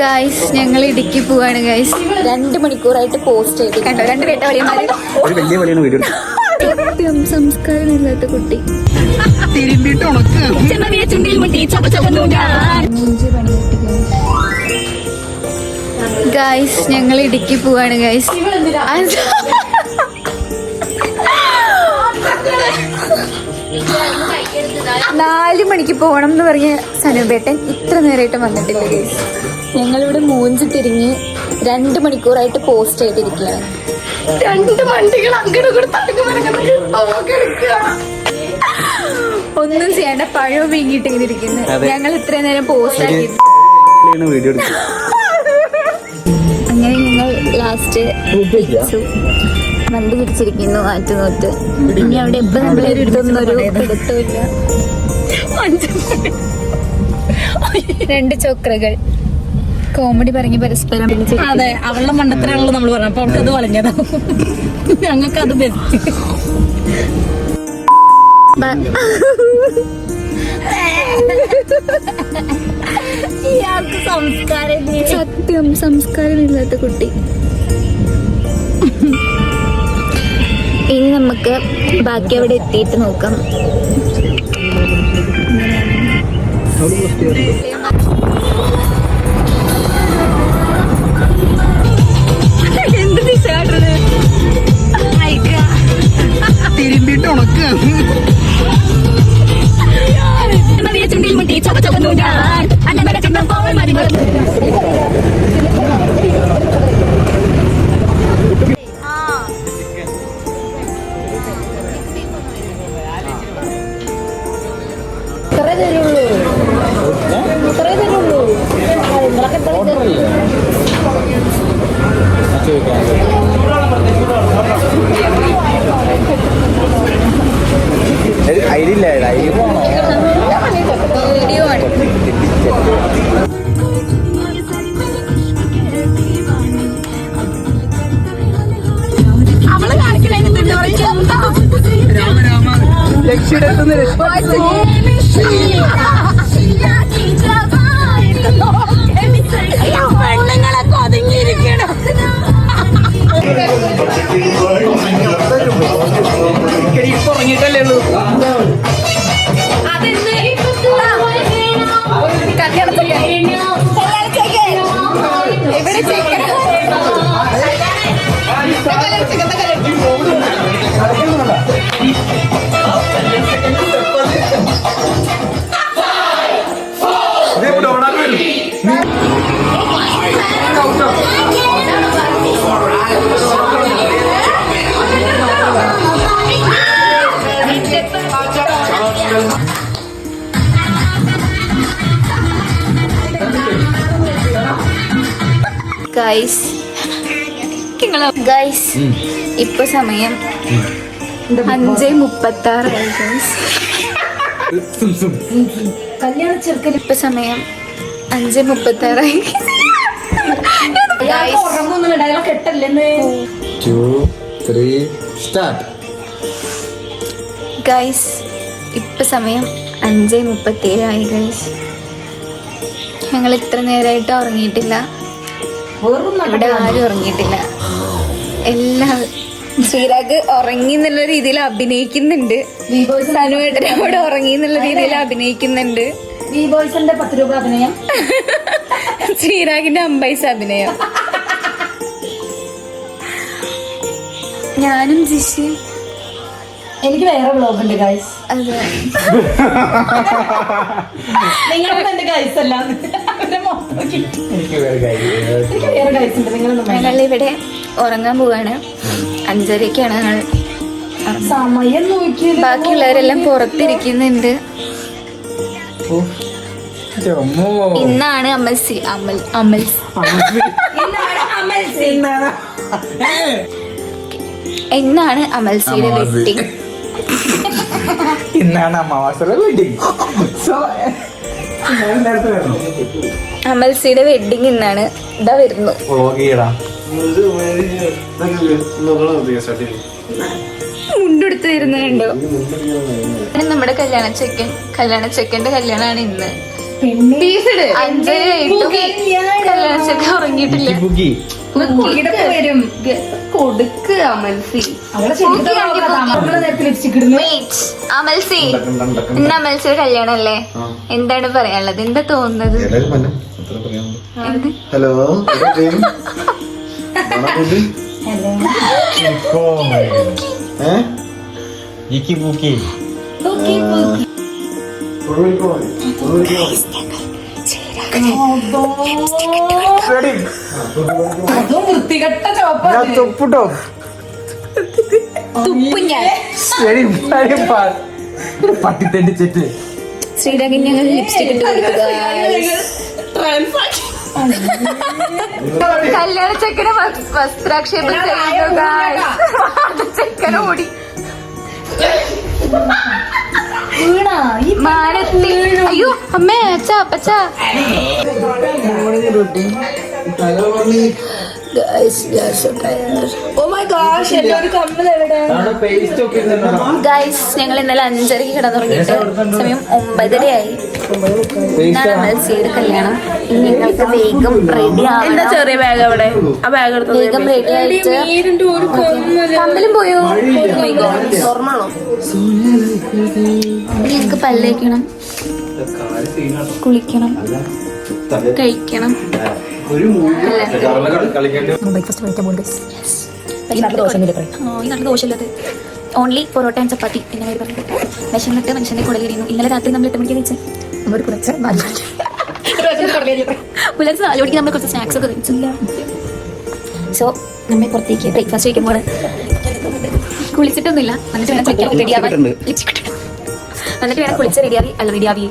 Guys ഞങ്ങൾ ഇടുക്കി പോവാണ് guys. 2 മണിക്കൂറായിട്ട് post ചെയ്ത് കണ്ടോ 2 വേട്ടവളിയന്മാര്. സംസ്കാരമില്ലാത്ത കുട്ടി ഗൈസ് ഞങ്ങൾ ഇടുക്കി പോവാണ് ഗൈസ്. 4 മണിക്ക് പോകണം എന്ന് പറഞ്ഞ സനുബേട്ടൻ ഇത്ര നേരമായിട്ട് വന്നിട്ടില്ല ഗൈസ്. ഞങ്ങളിവിടെ മൂഞ്ചി തിരിഞ്ഞ് 2 മണിക്കൂറായിട്ട് പോസ്റ്റ് ചെയ്തിരിക്കുകയാണ്. 2 വണ്ടികൾ ഒന്നും ചെയ്യേണ്ട പഴവും വീങ്ങിട്ട് ഇങ്ങനെ ഇരിക്കുന്നു. ഞങ്ങൾ ഇത്രയും നേരം പോസ്റ്റ് ആക്കി. അങ്ങനെ ഞങ്ങൾ ലാസ്റ്റ് വണ്ടി തിരിച്ചിരിക്കുന്നു ആറ്റുനോറ്റ്. ഇനി അവിടെ എപ്പോ നമ്മളെ എടുത്തൊന്നൊരു എടുത്തില്ല. 2 ചോക്രകൾ കോമഡി പറഞ്ഞ് പരസ്പരം. അതെ, അവളുടെ മണ്ടത്തരമുള്ള നമ്മൾ പറഞ്ഞു. അപ്പൊ അവൾക്ക് അത് വളഞ്ഞതാ, ഞങ്ങൾക്ക് അത് ബെസ്റ്റ്. സത്യം സംസ്കാരമില്ലാത്ത കുട്ടി. ഇനി നമുക്ക് ബാക്കി അവിടെ എത്തിയിട്ട് നോക്കാം. എന്ത് ദിശാട്ടത് തിരുമ്പിട്ട് ഉണക്കുക. പെണ്ണുങ്ങളൊക്കെ ഒതുങ്ങിയിരിക്കണം. ഇപ്പൊ ഉറങ്ങിയിട്ടല്ലേ ഉള്ളൂ. ഗൈസ് ഇപ്പൊ സമയം 5:36 ഗൈസ്. കല്യാണ ചെറുക്കൻ ഇപ്പൊ സമയം 5:36. ഗൈസ് ഇപ്പൊ സമയം 5:37 ഗൈസ്. ഞങ്ങൾ ഇത്ര നേരമായിട്ട് ഉറങ്ങിയിട്ടില്ല. ഇവിടെ ആരും ഉറങ്ങിയിട്ടില്ല. എല്ലാവരും ശ്രീരാഗ് ഉറങ്ങി എന്നുള്ള രീതിയിൽ അഭിനയിക്കുന്നുണ്ട്. സനുവേട്ടൻ അവിടെ ഉറങ്ങി എന്നുള്ള രീതിയിൽ അഭിനയിക്കുന്നുണ്ട്. 10 രൂപ അഭിനയം. ശ്രീരാഗിന്റെ 5 പൈസ അഭിനയം. ഞാനും ജിഷി. എനിക്ക് വേറെ വ്ലോഗ് ഉണ്ട് ഗൈസ്. അതെ, നിങ്ങളൊന്നും എന്റെ ഗൈസ് അല്ല. ഞങ്ങളിവിടെ ഉറങ്ങാൻ പോവാണ്. 5:30 ഞങ്ങൾ. സമയം നോക്കി ബാക്കിയുള്ളവരെല്ലാം പുറത്തിരിക്കുന്നുണ്ട്. ഇന്നാണ് എന്നാണ് അമൽസിയുടെ വെഡിങ്. ഇന്നാണ് അമാവാസിയുടെ വെഡിങ്. അമൽസിയുടെ വെഡിങ് ഇന്നാണ്. ഇതാ വരുന്നു. മുണ്ടെടുത്ത് വരുന്നുണ്ടോ? നമ്മുടെ കല്യാണ ചെക്കൻ്റെ കല്യാണമാണ് ഇന്ന്. 5:30 ആയിട്ടു. തുടങ്ങിയിട്ടില്ല. വരും കൊടുക്കുക മനസ്സി അമൽസി ഇന്ന് അമൽസിയുടെ കല്യാണം അല്ലേ? എന്താണ് പറയാനുള്ളത്? എന്താ തോന്നുന്നത്? ഹലോ വൃത്തികെട്ട ചോപ്പ തൊപ്പിട്ടോ പട്ടിത്തെണ്ടിച്ചിട്ട് ശ്രീരാഗിന് ഞങ്ങൾ ലിപ്സ്റ്റിക് ഇട്ട് കൊടുക്കുക. കല്യാണ ചെക്കനെ വസ്ത്രാക്ഷേപം ചെയ്യുക. ചെക്കനെ ഓടി മാനത്തി. അയ്യോ അമ്മേ, അച്ഛാ അപ്പച്ച. ഗൈസ് ഞങ്ങൾ ഇന്നലെ 5:30 കിടന്നുറങ്ങിയിട്ട് സമയം 9:30 ഇന്നാണ് അമൽസിയുടെ കല്യാണം. ഞങ്ങൾക്ക് വേഗം റെഡി ആവണം. ചെറിയ ബാഗ് അവിടെ ആ ബാഗ് എടുത്ത് വേഗം റെഡി ആയിട്ട് കമ്പലും പോയോ? ഞങ്ങൾക്ക് പല്ലേക്കണം, കുളിക്കണം, കഴിക്കണം. ദോഷമില്ലത് ഓൺലി പൊറോട്ട ആൻഡ് ചപ്പാത്തി എന്നെ പറഞ്ഞു. വിശന്നിട്ട് മനുഷ്യന്റെ കുടലിരുന്നു. ഇന്നലെ രാത്രി നമ്മൾ 8 മണിക്ക് കഴിച്ചു. പുലർച്ചെ 4 മണിക്ക് നമ്മൾ കുറച്ച് സ്നാക്സ് ഒക്കെ കഴിച്ചില്ല. സോ നമ്മൾ പുറത്തേക്ക് ബ്രേക്ക്ഫാസ്റ്റ് കഴിക്കുമ്പോൾ കുളിച്ചിട്ടൊന്നുമില്ല. എന്നിട്ട് വേണം കുളിക്കാൻ റെഡിയാവാൻ. എന്നിട്ട് വേണം കുളിച്ച് റെഡിയാവി അല്ല റെഡിയാവി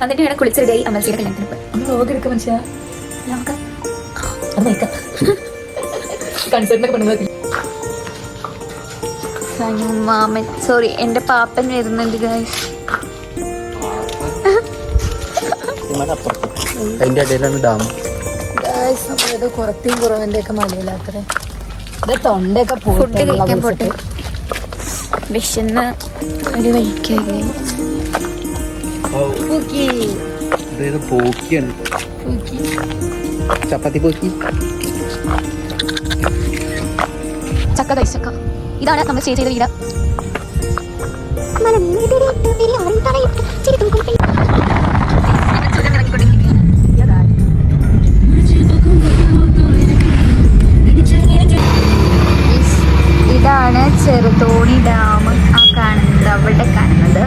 എന്നിട്ട് വേണം കുളിച്ച് റെഡിയായി അമൽസിയുടെ കല്യാണത്തിന് ലോകം എടുക്കുക മനുഷ്യ. മാമൻ സോറി എന്റെ പാപ്പൻ വരുന്നുണ്ട് ഗൈസ്. അതിന്റെ ഇടയിലാണ് ഡാം. നമ്മളിത് കുറച്ചും കുറവന്റെ ഒക്കെ മലയിലാത്ര തൊണ്ടൊക്കെ ഫുഡ് കഴിക്കാൻ പോട്ടെ. വിശന്ന് ഒരു വഴിക്കായി. പോക്കിയാണ് ചപ്പാത്തി പോക്കി. ചക്ക കഴിച്ചക്ക. ഇതാണ് നമ്മൾ സ്റ്റേ ചെയ്ത വീട്. ഇതാണ് ചെറുതോണി ഡാം. ആ കാണുന്നത് അവിടെ കാണുന്നത്.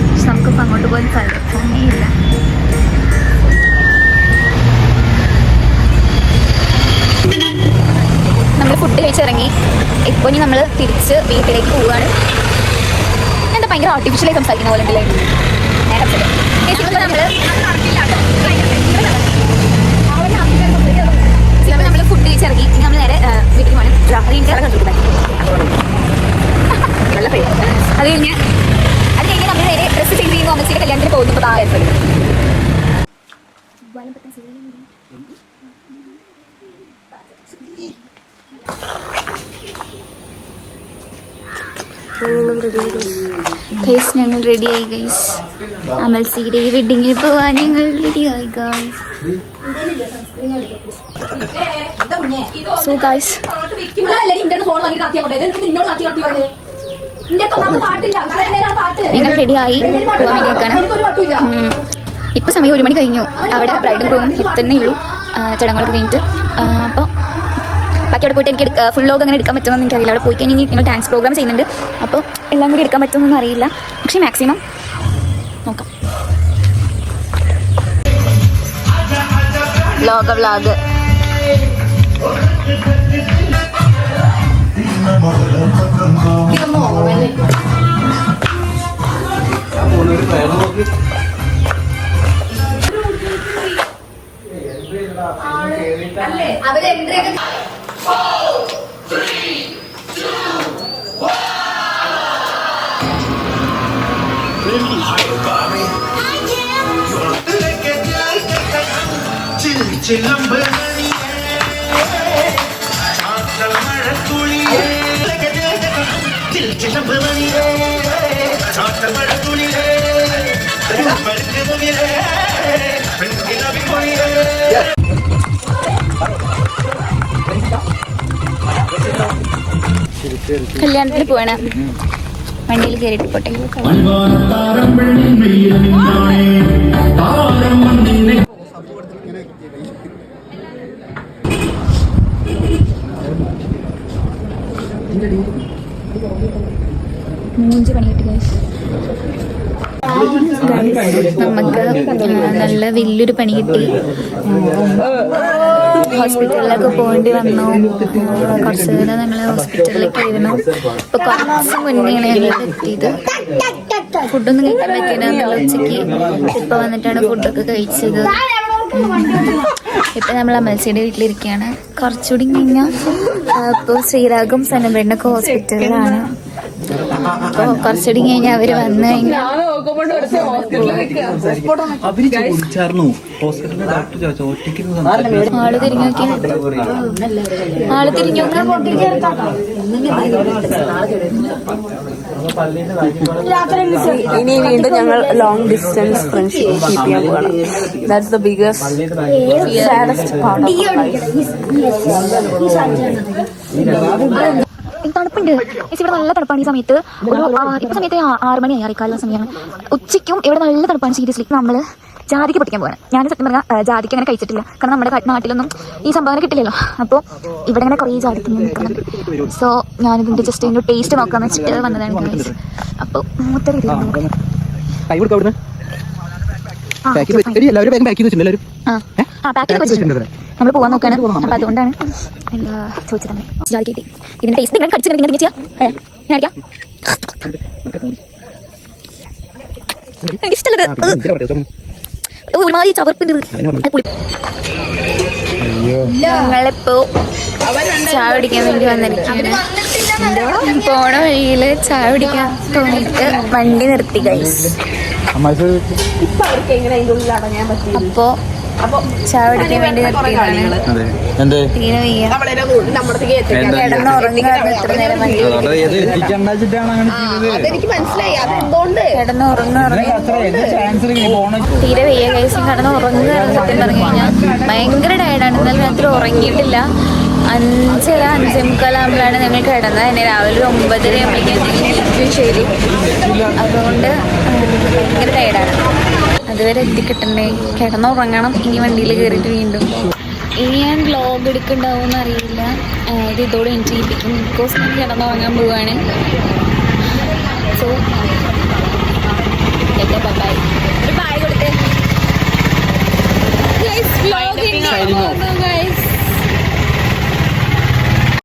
പക്ഷെ നമുക്കിപ്പോൾ അങ്ങോട്ട് പോകാൻ സ്ഥലത്തേ ഇല്ല. നമ്മൾ ഫുഡ് കഴിച്ചിറങ്ങി. ഇപ്പോൾ ഇനി നമ്മൾ തിരിച്ച് വീട്ടിലേക്ക് പോവുകയാണ്. എന്താ ഭയങ്കര ആർട്ടിഫിഷ്യലായി സംസാരിക്കുന്ന പോലെ ഉണ്ടല്ലേ? നമ്മൾ ഫുഡ് കഴിച്ചിറങ്ങി. ഇനി നമ്മൾ നേരെ വീട്ടിൽ പോകണം. അത് കഴിഞ്ഞ് നമ്മൾ നേരെ ഡ്രസ്സ് ചെയ്ത് ചെയ്യുമ്പോൾ അമ്മച്ചിയുടെ കല്യാണത്തിന് പോകുമ്പോൾ താഴെ ഗൈസ്. ഞങ്ങൾ റെഡിയായി ഗൈസ്. അമൽസിയുടെ വെഡിങ്ങിന് പോവാൻ ഞങ്ങൾ റെഡിയായി ഗൈസ്. സോ ഗൈസ് ഞങ്ങൾ റെഡിയായി പോകാൻ വേണ്ടിയിരിക്കുകയാണ്. ഇപ്പൊ സമയം 1 മണി കഴിഞ്ഞു. അവിടെ ബ്രൈഡും ഗ്രൂമും തന്നെ ഉള്ളൂ ചടങ്ങുകളൊക്കെ കഴിഞ്ഞിട്ട്. അപ്പോൾ ബാക്കി അവിടെ പോയിട്ട് എനിക്ക് ഫുൾ ലോഗ് അങ്ങനെ എടുക്കാൻ പറ്റുമെന്ന് എനിക്കറിയില്ല. അവിടെ പോയി കഴിഞ്ഞാൽ ഞങ്ങൾ ഡാൻസ് പ്രോഗ്രാം ചെയ്യുന്നുണ്ട്. അപ്പോൾ എല്ലാം കൂടി എടുക്കാൻ പറ്റുമെന്നൊന്നും അറിയില്ല. പക്ഷേ മാക്സിമം നോക്കാം. വ്ളോഗ് കല്യാണത്തിന് പോവാണ്. വണ്ടിയിൽ കയറിയിട്ട് പോട്ടെ. മൂഞ്ച് പണിയിട്ട് നമുക്ക് നല്ല വലിയൊരു പണി കിട്ടി. ഹോസ്പിറ്റലിലൊക്കെ പോകേണ്ടി വന്നു. കുറച്ച് നേരം ഞങ്ങൾ ഹോസ്പിറ്റലിലേക്ക് ആയിരുന്നു. ഇപ്പൊ കുറച്ച് മുന്നെയാണ് ഞങ്ങൾ എത്തിയത്. ഫുഡൊന്നും കഴിക്കാൻ പറ്റില്ല ഉച്ചയ്ക്ക്. ഇപ്പൊ വന്നിട്ടാണ് ഫുഡൊക്കെ കഴിച്ചത്. ഇപ്പൊ നമ്മൾ അമൽസിയുടെ വീട്ടിലിരിക്കുകയാണ്. കുറച്ചുകൂടി കഴിഞ്ഞാൽ ഇപ്പോൾ ശ്രീരാഗും സനബേണ്ണൊക്കെ ഹോസ്പിറ്റലിലാണ്. അപ്പോൾ കുറച്ചുകൂടി കഴിഞ്ഞാൽ അവര് വന്നു കഴിഞ്ഞാൽ ആള് തിരിഞ്ഞു നോക്കി ഇനി വീണ്ടും ഞങ്ങൾ ലോങ് ഡിസ്റ്റൻസ് ഫ്രണ്ട്ഷിപ്പ് കീപ്പ് ചെയ്യാൻ പോകണം. That's the biggest saddest part. തണുപ്പുണ്ട്. ഇവിടെ നല്ല തണുപ്പാണ്. ഈ സമയത്ത് ഇപ്പൊ സമയത്ത് 6 മണി 6:15 സമയമാണ്. ഉച്ചയ്ക്കും ഇവിടെ നല്ല തണുപ്പാണ്. സീരിയസ്ലി നമ്മള് ജാതിക്ക് പൊട്ടിക്കാൻ പോകാൻ. ഞാൻ സത്യം പറഞ്ഞാൽ ജാതിക്ക് അങ്ങനെ കഴിച്ചിട്ടില്ല. കാരണം നമ്മുടെ നാട്ടിലൊന്നും ഈ സംഭവം കിട്ടില്ലല്ലോ. അപ്പോൾ ഇവിടെ ഇങ്ങനെ കുറേ ജാതിക്ക് നിൽക്കണം. സോ ഞാനിതിന്റെ ജസ്റ്റ് ഇതിന്റെ ടേസ്റ്റ് നോക്കാന്ന് വെച്ചിട്ട് വന്നതാണ്. അപ്പോൾ മൂത്ത രീതിയിൽ നമ്മൾ പോവാൻ നോക്കാണ്. അപ്പൊ അതുകൊണ്ടാണ് എന്താ ചോദിച്ചത്. ജാതിക്ക് ഇതിന്റെ ടേസ്റ്റ് നിങ്ങൾ കടിച്ചിട്ടുണ്ടെങ്കിൽ ചെയ്യാം. ഞാൻ അടിക്കാം. എനിക്കിഷ്ടമുള്ളത് ഒരുമാതിരി ചവർപ്പിന്റെ. ഞങ്ങളിപ്പോ ചായ കുടിക്കാൻ വേണ്ടി വന്നിരിക്കുകയാണ്. പോണ വഴിയില് ചായ കുടിക്കാൻ തോന്നിയിട്ട് വണ്ടി നിർത്തി ഗൈസ്. അപ്പോ ചായ കുടിക്കാൻ വേണ്ടി നിർത്തിയതാണ്. തീരെ വയ്യ. കിടന്നുറങ്ങാണ് ഇത്ര നേരം വണ്ടി. തീരെ വയ്യ ഗൈസ്. കിടന്നുറങ്ങുകയാണ്. സത്യം പറഞ്ഞു കഴിഞ്ഞാൽ ഭയങ്കര ടയർഡാണ്. ഇന്നലെ രാത്രി ഉറങ്ങിയിട്ടില്ല. 5:45 ഞങ്ങൾ കിടന്നത്. തന്നെ രാവിലെ 9:30 ആകുമ്പോഴേക്കും ചെയ്തു. അതുകൊണ്ട് ഭയങ്കര ടയർഡാണ്. അതുവരെ എത്തിക്കിട്ടണ്ടേ. കിടന്നുറങ്ങണം. ഇനി വണ്ടിയിൽ കയറിയിട്ട് വീണ്ടും. ഇനി ഞാൻ വ്ലോഗ് എടുക്കുന്നുണ്ടാവുമെന്ന് അറിയില്ല. ഇത് ഇതോടെ എനിക്ക് ചെയ്യിപ്പിക്കും. ബിക്കോസ് ഞാൻ കിടന്നുറങ്ങാൻ പോവുകയാണ്. So by. ഒരു ബൈ കൊടുത്തേ.